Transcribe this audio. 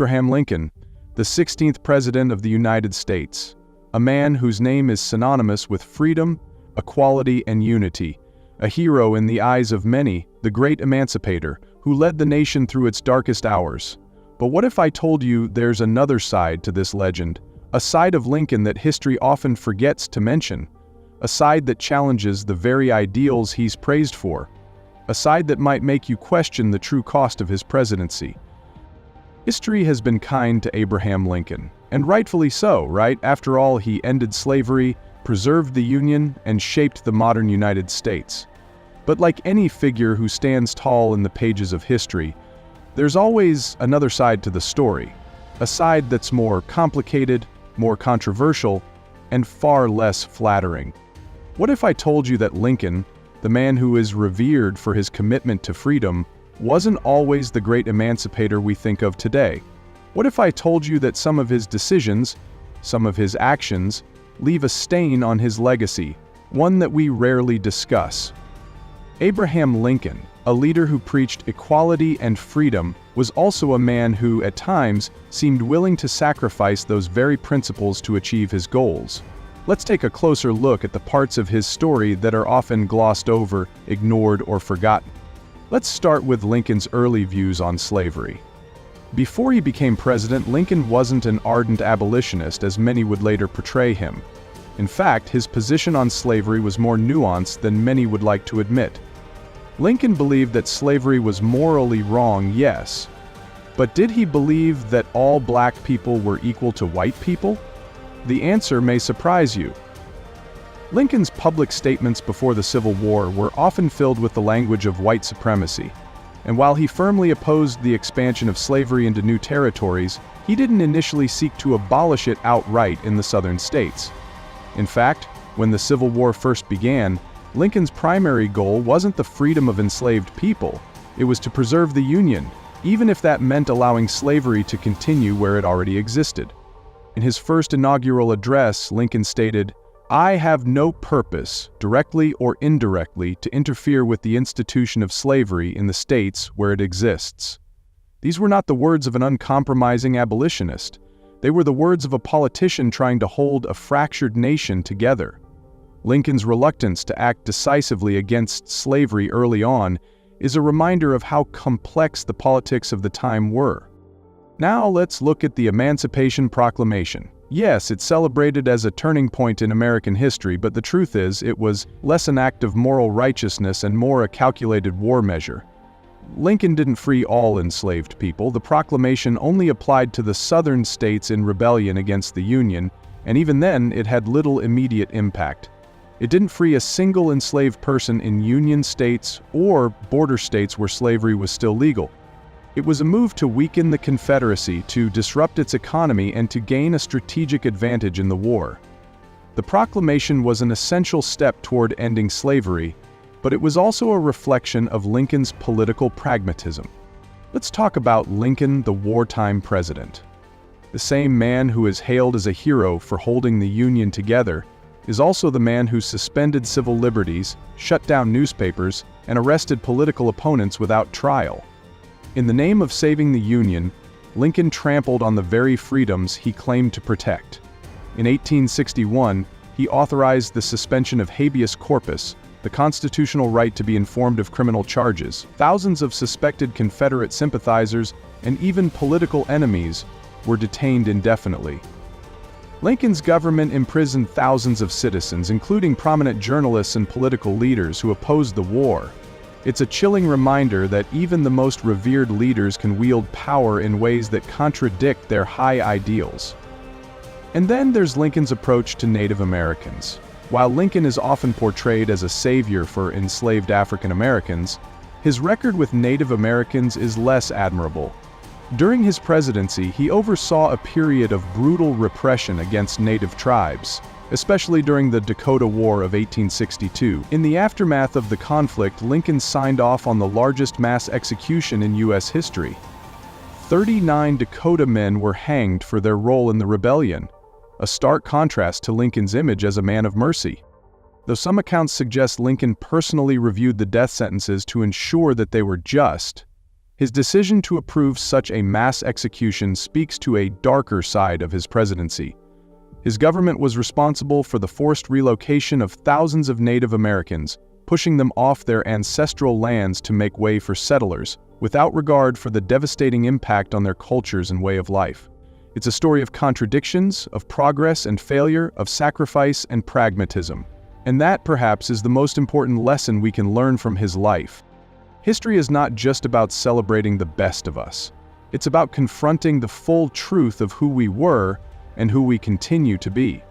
Abraham Lincoln, the 16th President of the United States, a man whose name is synonymous with freedom, equality, and unity, a hero in the eyes of many, the great emancipator, who led the nation through its darkest hours. But what if I told you there's another side to this legend, a side of Lincoln that history often forgets to mention, a side that challenges the very ideals he's praised for, a side that might make you question the true cost of his presidency? History has been kind to Abraham Lincoln, and rightfully so, right? After all, he ended slavery, preserved the Union, and shaped the modern United States. But like any figure who stands tall in the pages of history, there's always another side to the story, a side that's more complicated, more controversial, and far less flattering. What if I told you that Lincoln, the man who is revered for his commitment to freedom, wasn't always the great emancipator we think of today? What if I told you that some of his decisions, some of his actions, leave a stain on his legacy, one that we rarely discuss? Abraham Lincoln, a leader who preached equality and freedom, was also a man who, at times, seemed willing to sacrifice those very principles to achieve his goals. Let's take a closer look at the parts of his story that are often glossed over, ignored, or forgotten. Let's start with Lincoln's early views on slavery. Before he became president, Lincoln wasn't an ardent abolitionist as many would later portray him. In fact, his position on slavery was more nuanced than many would like to admit. Lincoln believed that slavery was morally wrong, yes. But did he believe that all black people were equal to white people? The answer may surprise you. Lincoln's public statements before the Civil War were often filled with the language of white supremacy. And while he firmly opposed the expansion of slavery into new territories, he didn't initially seek to abolish it outright in the southern states. In fact, when the Civil War first began, Lincoln's primary goal wasn't the freedom of enslaved people, it was to preserve the Union, even if that meant allowing slavery to continue where it already existed. In his first inaugural address, Lincoln stated, "I have no purpose, directly or indirectly, to interfere with the institution of slavery in the states where it exists." These were not the words of an uncompromising abolitionist. They were the words of a politician trying to hold a fractured nation together. Lincoln's reluctance to act decisively against slavery early on is a reminder of how complex the politics of the time were. Now let's look at the Emancipation Proclamation. Yes, it's celebrated as a turning point in American history, but the truth is, it was less an act of moral righteousness and more a calculated war measure. Lincoln didn't free all enslaved people. The proclamation only applied to the southern states in rebellion against the Union, and even then, it had little immediate impact. It didn't free a single enslaved person in Union states or border states where slavery was still legal. It was a move to weaken the Confederacy, to disrupt its economy, and to gain a strategic advantage in the war. The proclamation was an essential step toward ending slavery, but it was also a reflection of Lincoln's political pragmatism. Let's talk about Lincoln, the wartime president. The same man who is hailed as a hero for holding the Union together is also the man who suspended civil liberties, shut down newspapers, and arrested political opponents without trial. In the name of saving the Union, Lincoln trampled on the very freedoms he claimed to protect. In 1861, he authorized the suspension of habeas corpus, the constitutional right to be informed of criminal charges. Thousands of suspected Confederate sympathizers and even political enemies were detained indefinitely. Lincoln's government imprisoned thousands of citizens, including prominent journalists and political leaders who opposed the war. It's a chilling reminder that even the most revered leaders can wield power in ways that contradict their high ideals. And then there's Lincoln's approach to Native Americans. While Lincoln is often portrayed as a savior for enslaved African Americans, his record with Native Americans is less admirable. During his presidency, he oversaw a period of brutal repression against Native tribes, especially during the Dakota War of 1862. In the aftermath of the conflict, Lincoln signed off on the largest mass execution in U.S. history. 39 Dakota men were hanged for their role in the rebellion, a stark contrast to Lincoln's image as a man of mercy. Though some accounts suggest Lincoln personally reviewed the death sentences to ensure that they were just, His decision to approve such a mass execution speaks to a darker side of his presidency. His government was responsible for the forced relocation of thousands of Native Americans, pushing them off their ancestral lands to make way for settlers, without regard for the devastating impact on their cultures and way of life. It's a story of contradictions, of progress and failure, of sacrifice and pragmatism. And that, perhaps, is the most important lesson we can learn from his life. History is not just about celebrating the best of us. It's about confronting the full truth of who we were and who we continue to be.